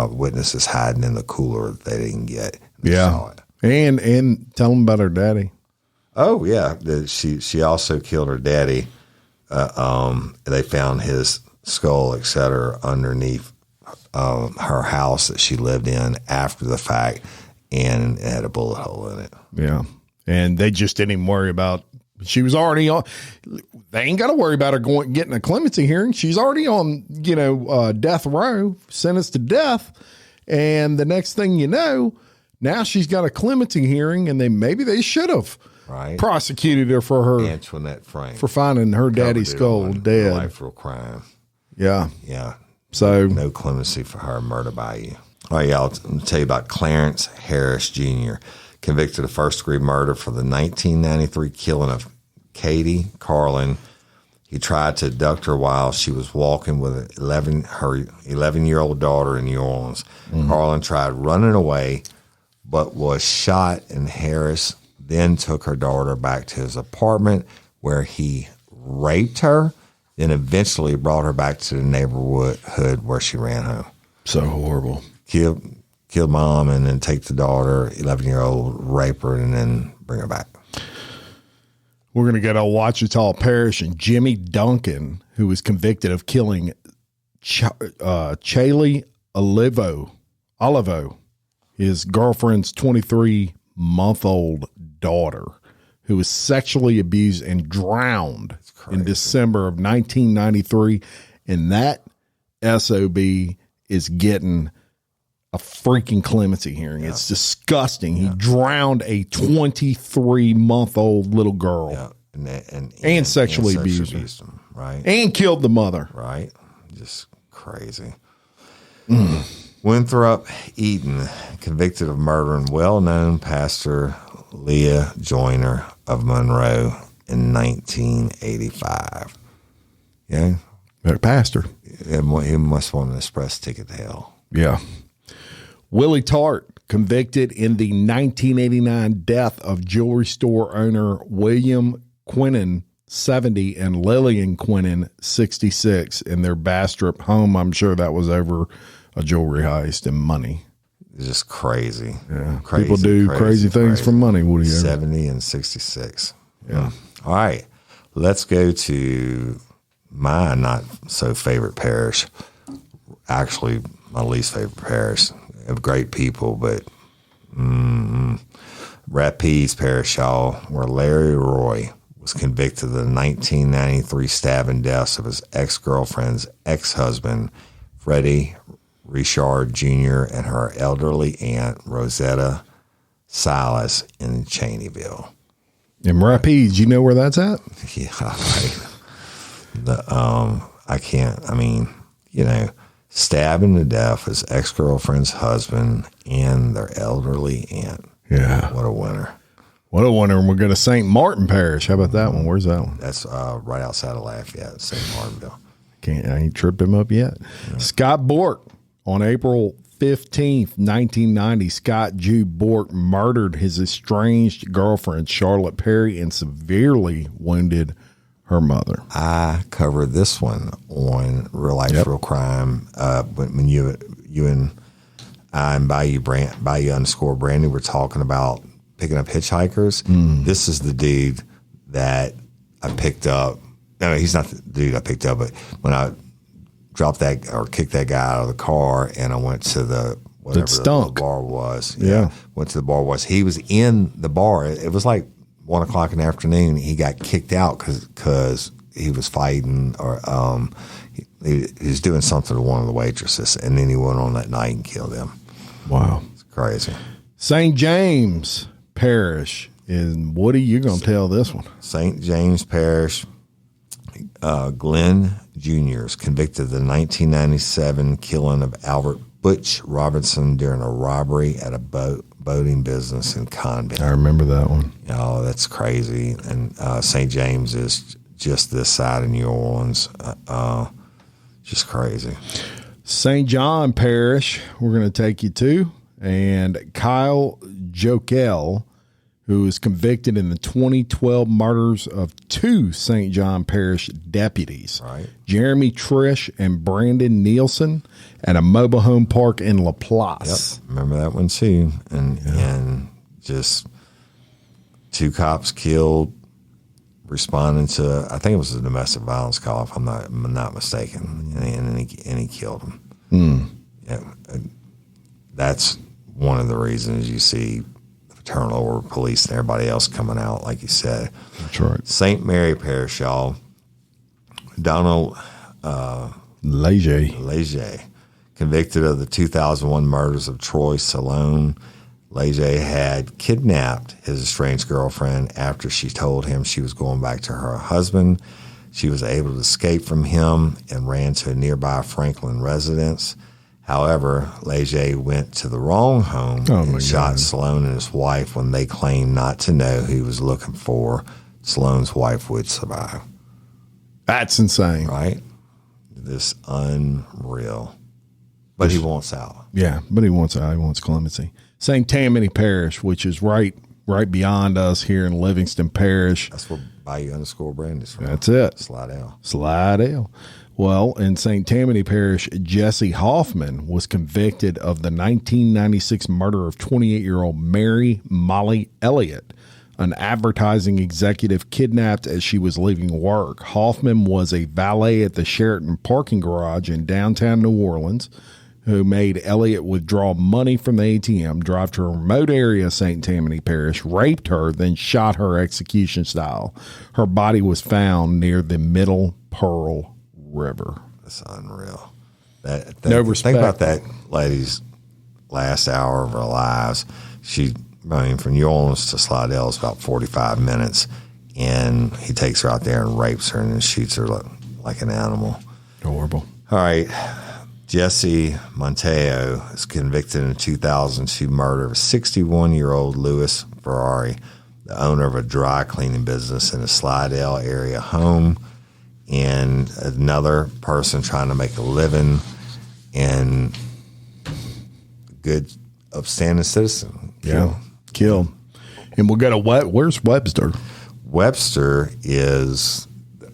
[SPEAKER 3] witnesses hiding in the cooler that they didn't get.
[SPEAKER 2] Yeah, and tell them about her daddy.
[SPEAKER 3] Oh yeah, she also killed her daddy. They found his skull, etc., underneath her house that she lived in after the fact, and it had a bullet hole in it.
[SPEAKER 2] Yeah, and they just didn't even worry about. She was already on. They ain't got to worry about her getting a clemency hearing. She's already on, death row, sentenced to death, and the next thing you know, now she's got a clemency hearing, and maybe they should have prosecuted her for her
[SPEAKER 3] Antoinette Frank
[SPEAKER 2] for finding her daddy's skull dead.
[SPEAKER 3] Life Real Crime.
[SPEAKER 2] Yeah.
[SPEAKER 3] Yeah.
[SPEAKER 2] So
[SPEAKER 3] no clemency for her, murder by you. All right, y'all, I'll tell you about Clarence Harris Jr., convicted of first-degree murder for the 1993 killing of Katie Carlin. He tried to abduct her while she was walking with her 11-year-old daughter in New Orleans. Carlin tried running away, but was shot, and Harris then took her daughter back to his apartment where he raped her, then eventually brought her back to the neighborhood where she ran home.
[SPEAKER 2] So horrible.
[SPEAKER 3] Kill mom and then take the daughter, 11-year-old, rape her, and then bring her back.
[SPEAKER 2] We're going to go to Ouachita Parish, and Jimmy Duncan, who was convicted of killing Chaley Olivo, his girlfriend's 23-month-old daughter, who was sexually abused and drowned in December of 1993. And that SOB is getting a freaking clemency hearing. Yeah. It's disgusting. Yeah. He drowned a 23-month-old little girl.
[SPEAKER 3] Yeah.
[SPEAKER 2] And sexually abused
[SPEAKER 3] him, right?
[SPEAKER 2] And killed the mother.
[SPEAKER 3] Right. Just crazy. Winthrop Eaton, convicted of murdering well-known pastor Leah Joyner of Monroe in 1985. Yeah.
[SPEAKER 2] Pastor.
[SPEAKER 3] He must want an express ticket to hell.
[SPEAKER 2] Yeah. Willie Tart, convicted in the 1989 death of jewelry store owner William Quinnen, 70, and Lillian Quinnen, 66, in their Bastrop home. I'm sure that was over a jewelry heist and money.
[SPEAKER 3] It's just crazy.
[SPEAKER 2] Yeah. People do crazy things for money. What do you
[SPEAKER 3] 70 and 66. Yeah. All right. Let's go to my not so favorite parish. Actually, my least favorite parish. Of great people, but Rapides Parish, y'all, where Larry Roy was convicted of the 1993 stabbing deaths of his ex-girlfriend's ex-husband, Freddie Richard Jr., and her elderly aunt, Rosetta Silas, in Cheneyville.
[SPEAKER 2] In Rapides, you know where that's at?
[SPEAKER 3] Yeah, right. Stabbing to death his ex-girlfriend's husband and their elderly aunt.
[SPEAKER 2] Yeah.
[SPEAKER 3] What a winner.
[SPEAKER 2] What a winner. And we're going to St. Martin Parish. How about that one? Where's that one?
[SPEAKER 3] That's right outside of Lafayette, St. Martinville.
[SPEAKER 2] I ain't tripped him up yet. Yeah. Scott Bork, on April 15th, 1990, Scott Jew Bork murdered his estranged girlfriend, Charlotte Perry, and severely wounded her mother.
[SPEAKER 3] I covered this one on Real Life, Real Crime. When you and I and Bayou_Brandy were talking about picking up hitchhikers. This is the dude that I picked up. No, he's not the dude I picked up, but when I dropped that or kicked that guy out of the car and I went to the whatever the bar was.
[SPEAKER 2] Yeah.
[SPEAKER 3] Went to the bar he was in the bar. It was like 1 o'clock in the afternoon. He got kicked out because he was fighting or he was doing something to one of the waitresses, and then he went on that night and killed him.
[SPEAKER 2] Wow.
[SPEAKER 3] It's crazy.
[SPEAKER 2] St. James Parish. And Woody, you're going to tell this one.
[SPEAKER 3] St. James Parish, Glenn Jr. is convicted of the 1997 killing of Albert Butch Robinson during a robbery at a boating business in Convent.
[SPEAKER 2] I remember that one.
[SPEAKER 3] Oh, that's crazy. And St. James is just this side of New Orleans. Just crazy.
[SPEAKER 2] St. John Parish, we're going to take you to. And Kyle Jokel, who was convicted in the 2012 murders of 2 St. John Parish deputies,
[SPEAKER 3] right?
[SPEAKER 2] Jeremy Trish and Brandon Nielsen, at a mobile home park in LaPlace.
[SPEAKER 3] Yep, remember that one too. And just 2 cops killed, responding to, I think it was a domestic violence call, if I'm not mistaken, and he killed him. Yeah, that's one of the reasons you see turnover police and everybody else coming out, like you said.
[SPEAKER 2] That's right.
[SPEAKER 3] St. Mary Parish, y'all. Donald Leger, convicted of the 2001 murders of Troy Salone. Leger had kidnapped his estranged girlfriend after she told him she was going back to her husband. She was able to escape from him and ran to a nearby Franklin residence. However, Leger went to the wrong home and shot Sloan and his wife when they claimed not to know who he was looking for. Sloan's wife would survive.
[SPEAKER 2] That's insane.
[SPEAKER 3] Right? This unreal. But he wants out.
[SPEAKER 2] Yeah, but he wants out. He wants clemency. St. Tammany Parish, which is right beyond us here in Livingston Parish.
[SPEAKER 3] That's where Bayou_Brand is from.
[SPEAKER 2] That's it.
[SPEAKER 3] Slidell.
[SPEAKER 2] Well, in St. Tammany Parish, Jesse Hoffman was convicted of the 1996 murder of 28-year-old Mary Molly Elliott, an advertising executive kidnapped as she was leaving work. Hoffman was a valet at the Sheraton parking garage in downtown New Orleans, who made Elliott withdraw money from the ATM, drive to a remote area of St. Tammany Parish, raped her, then shot her execution style. Her body was found near the Middle Pearl River.
[SPEAKER 3] That's unreal.
[SPEAKER 2] No respect.
[SPEAKER 3] Think about that lady's last hour of her lives. From New Orleans to Slidell is about 45 minutes, and he takes her out there and rapes her and then shoots her like an animal.
[SPEAKER 2] Horrible.
[SPEAKER 3] All right. Jesse Monteo is convicted in the 2002 murder of 61-year-old Louis Ferrari, the owner of a dry cleaning business in the Slidell area home, and another person trying to make a living and good, upstanding citizen.
[SPEAKER 2] Killed. And we'll go to where's Webster?
[SPEAKER 3] Webster is,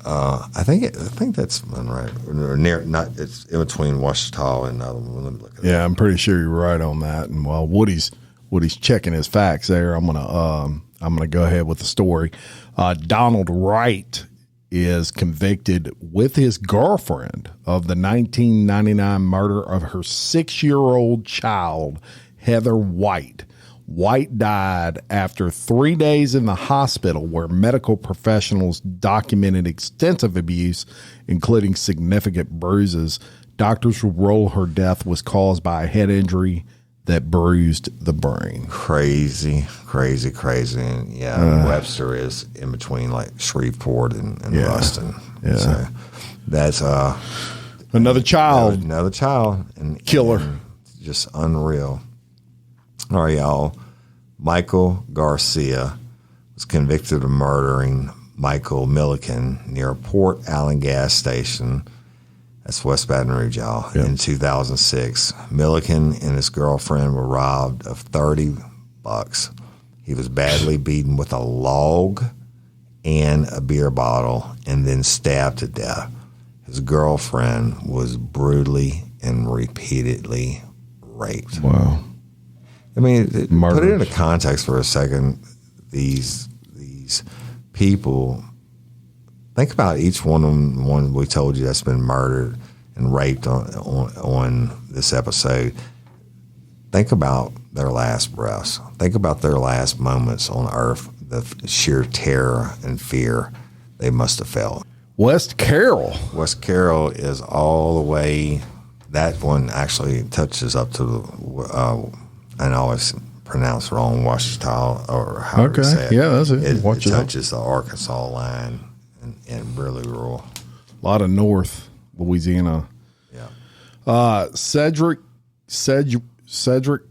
[SPEAKER 3] I think that's right or near. Not it's in between Washita and another one. Let me look at it.
[SPEAKER 2] Yeah, I'm pretty sure you're right on that. And while Woody's checking his facts there, I'm gonna go ahead with the story. Donald Wright is convicted with his girlfriend of the 1999 murder of her 6-year-old child, Heather White. White died after 3 days in the hospital where medical professionals documented extensive abuse, including significant bruises. Doctors ruled her death was caused by a head injury that bruised the brain.
[SPEAKER 3] Crazy. And Webster is in between like Shreveport and Ruston.
[SPEAKER 2] Yeah.
[SPEAKER 3] So that's
[SPEAKER 2] another child.
[SPEAKER 3] Another child. And
[SPEAKER 2] killer.
[SPEAKER 3] And just unreal. All right, y'all. Michael Garcia was convicted of murdering Michael Milliken near a Port Allen gas station. That's West Baton Rouge, y'all. Yep. In 2006. Milliken and his girlfriend were robbed of $30. He was badly beaten with a log and a beer bottle and then stabbed to death. His girlfriend was brutally and repeatedly raped.
[SPEAKER 2] Wow.
[SPEAKER 3] I mean, put it into context for a second. These people, think about each one of them, one we told you that's been murdered and raped on this episode. Think about their last breaths. Think about their last moments on earth, the sheer terror and fear they must have felt.
[SPEAKER 2] West Carroll
[SPEAKER 3] is all the way, that one actually touches up to the, and I always pronounce wrong, Washita, or however you say it.
[SPEAKER 2] Yeah, that's it.
[SPEAKER 3] It touches the Arkansas line and really rural.
[SPEAKER 2] A lot of North Louisiana.
[SPEAKER 3] Yeah.
[SPEAKER 2] Cedric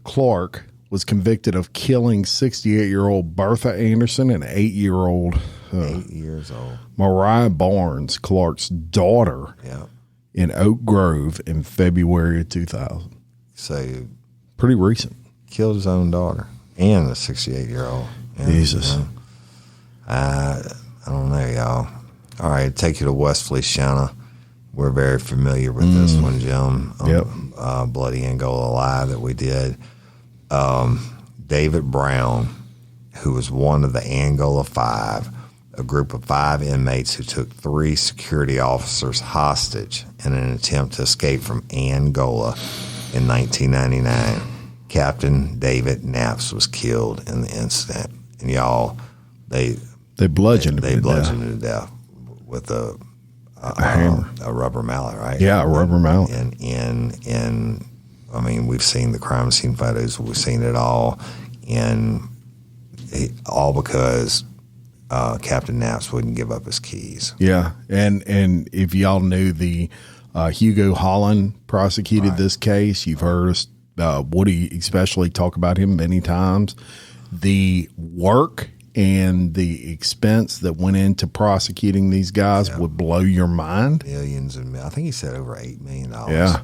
[SPEAKER 2] Clark was convicted of killing 68-year-old Bertha Anderson and 8-year-old
[SPEAKER 3] 8 years old
[SPEAKER 2] Mariah Barnes, Clark's daughter, in Oak Grove in February of 2000.
[SPEAKER 3] So
[SPEAKER 2] pretty recent.
[SPEAKER 3] Killed his own daughter and a 68-year-old.
[SPEAKER 2] Jesus.
[SPEAKER 3] You know, I don't know, y'all. All right, take you to West Feliciana. We're very familiar with this one, Jim. Bloody Angola Live that we did. David Brown, who was one of the Angola Five, a group of 5 inmates who took 3 security officers hostage in an attempt to escape from Angola in 1999. Captain David Knaps was killed in the incident. And y'all, they bludgeoned him to death with a
[SPEAKER 2] hammer,
[SPEAKER 3] a rubber mallet, right?
[SPEAKER 2] Yeah, a rubber mallet.
[SPEAKER 3] And I mean, we've seen the crime scene photos. We've seen it all, and all because Captain Knaps wouldn't give up his keys.
[SPEAKER 2] Yeah, and if y'all knew the Hugo Holland prosecuted this case, you've heard us, Woody especially talk about him many times. The work and the expense that went into prosecuting these guys would blow your mind.
[SPEAKER 3] Millions and I think he said over $8 million.
[SPEAKER 2] Yeah,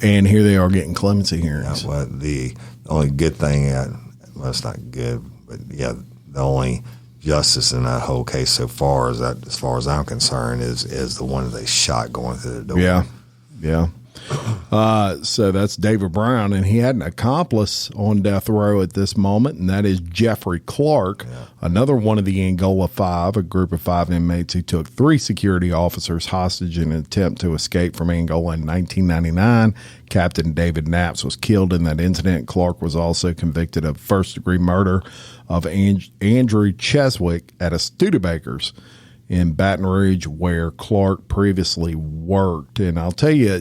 [SPEAKER 2] and here they are getting clemency hearings.
[SPEAKER 3] Well, the only good thing, well, it's not good, but yeah, the only justice in that whole case so far is that, as far as I'm concerned, is the one that they shot going through the door.
[SPEAKER 2] Yeah. So that's David Brown, and he had an accomplice on death row at this moment, and that is Jeffrey Clark, another one of the Angola Five, a group of 5 inmates who took 3 security officers hostage in an attempt to escape from Angola in 1999. Captain David Knaps was killed in that incident. Clark was also convicted of first-degree murder of Andrew Cheswick at a Studebaker's in Baton Rouge, where Clark previously worked. And I'll tell you,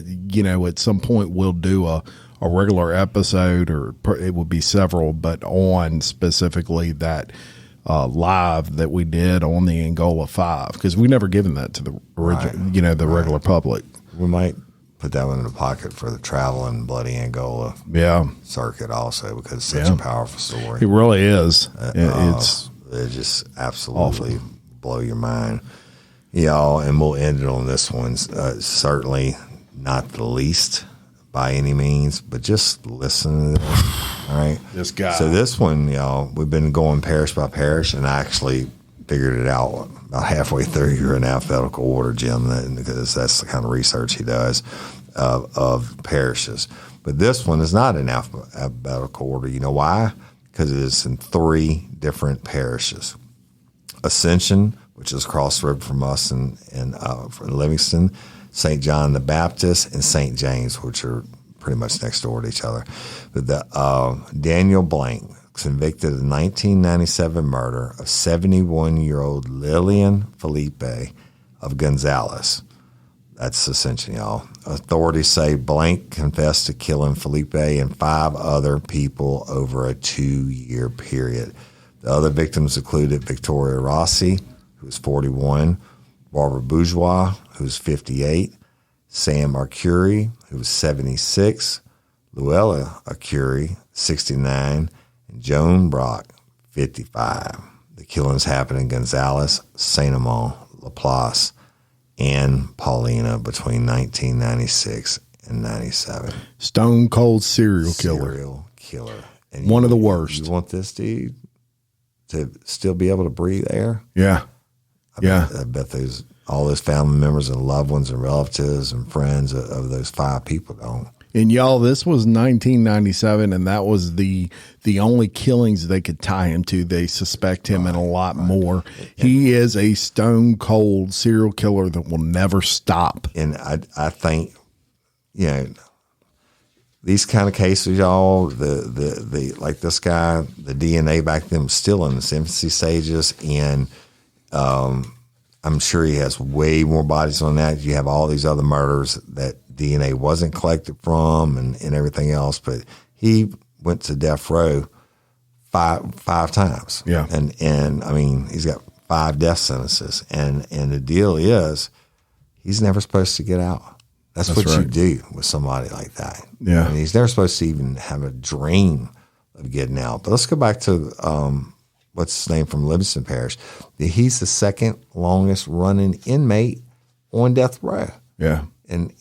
[SPEAKER 2] at some point we'll do a regular episode, or it would be several, but on specifically that live that we did on the Angola 5, because we never given that to the original, the regular public.
[SPEAKER 3] We might put that one in the pocket for the traveling bloody Angola circuit also, because it's such a powerful story.
[SPEAKER 2] It really is.
[SPEAKER 3] It just absolutely awful. Blow your mind. And we'll end it on this one. Certainly not the least by any means, but just listen to this. All right.
[SPEAKER 2] This guy.
[SPEAKER 3] So this one, we've been going parish by parish, and I actually figured it out about halfway through. You're in alphabetical order, Jim, because that's the kind of research he does of parishes. But this one is not in alphabetical order. You know why? Because it is in 3 different parishes. Ascension, which is across the river from us in Livingston, St. John the Baptist, and St. James, which are pretty much next door to each other. But Daniel Blank, convicted of the 1997 murder of 71-year-old Lillian Felipe of Gonzales. That's Ascension, y'all. Authorities say Blank confessed to killing Felipe and 5 other people over a 2-year period. The other victims included Victoria Rossi, who was 41, Barbara Bourgeois, who was 58, Sam Arcuri, who was 76, Luella Arcuri, 69, and Joan Brock, 55. The killings happened in Gonzales, Saint Amand, Laplace, and Paulina between 1996 and 97.
[SPEAKER 2] Stone cold serial killer. And one of the worst.
[SPEAKER 3] You want this dude to still be able to breathe air?
[SPEAKER 2] Yeah.
[SPEAKER 3] I bet all those family members and loved ones and relatives and friends of those 5 people don't.
[SPEAKER 2] And y'all, this was 1997, and that was the only killings they could tie him to. They suspect him in a lot more. He is a stone cold serial killer that will never stop.
[SPEAKER 3] And I think, these kind of cases, y'all, the like this guy, the DNA back then was still in its infancy stages, and I'm sure he has way more bodies on that. You have all these other murders that DNA wasn't collected from and everything else, but he went to death row five times.
[SPEAKER 2] Yeah.
[SPEAKER 3] And I mean, he's got 5 death sentences, and the deal is he's never supposed to get out. That's what you do with somebody like that.
[SPEAKER 2] Yeah.
[SPEAKER 3] I mean, he's never supposed to even have a dream of getting out. But let's go back to what's his name from Livingston Parish. He's the 2nd longest running inmate on death row.
[SPEAKER 2] Yeah.
[SPEAKER 3] And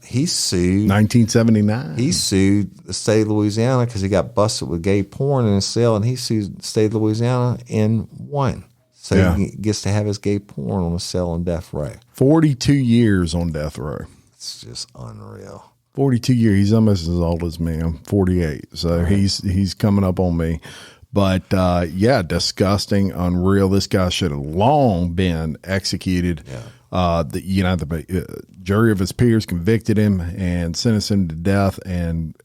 [SPEAKER 3] he sued
[SPEAKER 2] 1979.
[SPEAKER 3] He sued the state of Louisiana because he got busted with gay porn in his cell, and he sued the state of Louisiana and won. So he gets to have his gay porn on a cell on death row.
[SPEAKER 2] 42 years on death row.
[SPEAKER 3] It's just unreal.
[SPEAKER 2] 42 years. He's almost as old as me. I'm 48. So he's coming up on me. But disgusting, unreal. This guy should have long been executed. Yeah. The jury of his peers convicted him and sentenced him to death. And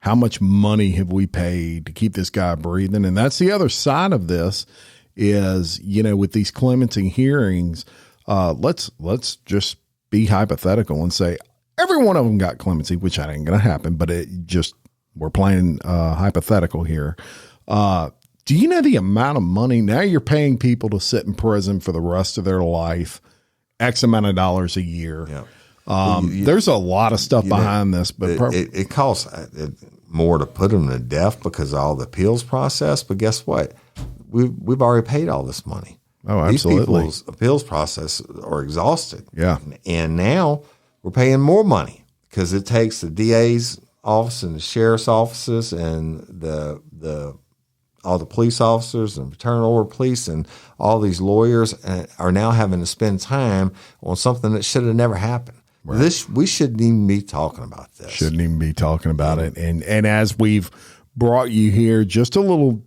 [SPEAKER 2] how much money have we paid to keep this guy breathing? And that's the other side of this is, with these clemency hearings, let's just be hypothetical and say every one of them got clemency, which ain't going to happen, but we're playing hypothetical here. Do you know the amount of money now you're paying people to sit in prison for the rest of their life, X amount of dollars a year?
[SPEAKER 3] Yeah.
[SPEAKER 2] There's a lot of stuff behind this, but
[SPEAKER 3] it costs more to put them to death because of all the appeals process. But guess what? We've already paid all this money.
[SPEAKER 2] Oh, absolutely.
[SPEAKER 3] These people's appeals process are exhausted.
[SPEAKER 2] Yeah.
[SPEAKER 3] And now we're paying more money because it takes the DA's office and the sheriff's offices and all the police officers and fraternal order police and all these lawyers are now having to spend time on something that should have never happened. Right. We shouldn't even be talking about this.
[SPEAKER 2] Shouldn't even be talking about it. And as we've brought you here, just a little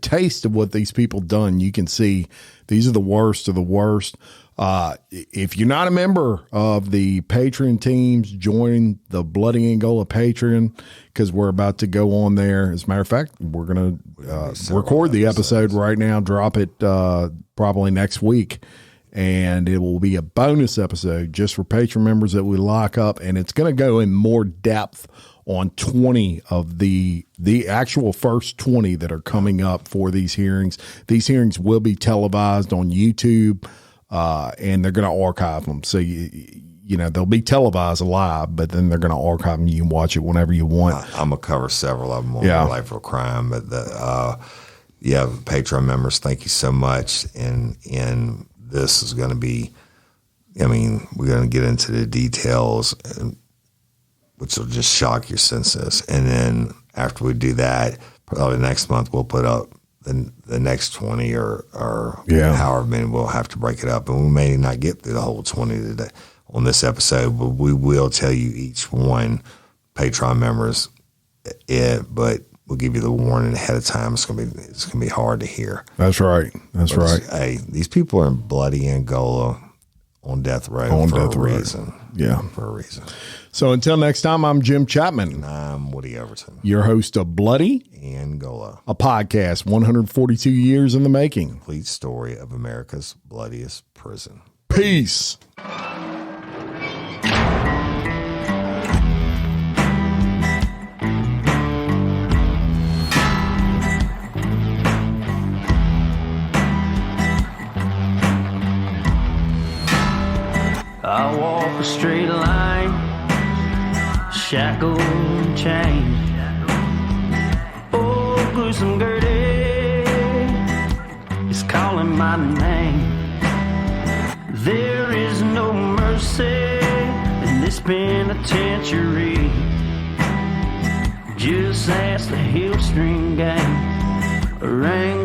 [SPEAKER 2] taste of what these people done, you can see these are the worst of the worst. If you're not a member of the Patreon teams, join the Bloody Angola Patreon because we're about to go on there. As a matter of fact, we're going to record the episode right now, drop it probably next week, and it will be a bonus episode just for Patreon members that we lock up, and it's going to go in more depth on 20 of the actual first 20 that are coming up for these hearings. These hearings will be televised on YouTube, and they're going to archive them. So, they'll be televised live, but then they're going to archive them. You can watch it whenever you want.
[SPEAKER 3] I'm going to cover several of them on Life for Crime. But Patreon members, thank you so much. And this is going to be, we're going to get into the details, which will just shock your senses. And then after we do that, probably next month we'll put up the next 20 or however many. We'll have to break it up, and we may not get through the whole 20 today on this episode, but we will tell you each one, Patreon members, but we'll give you the warning ahead of time. It's gonna be hard to hear.
[SPEAKER 2] That's right.
[SPEAKER 3] Hey, these people are in bloody Angola on death row for a reason.
[SPEAKER 2] Yeah,
[SPEAKER 3] for a reason.
[SPEAKER 2] So until next time, I'm Jim Chapman.
[SPEAKER 3] And I'm Woody Overton,
[SPEAKER 2] your host of Bloody
[SPEAKER 3] Angola,
[SPEAKER 2] a podcast 142 years in the making.
[SPEAKER 3] Complete story of America's bloodiest prison.
[SPEAKER 2] Peace.
[SPEAKER 1] I walk a straight line, shackled and chained. Oh, gruesome Gertie is calling my name. There is no mercy in this penitentiary. Just ask the Hillstring gang, Rango.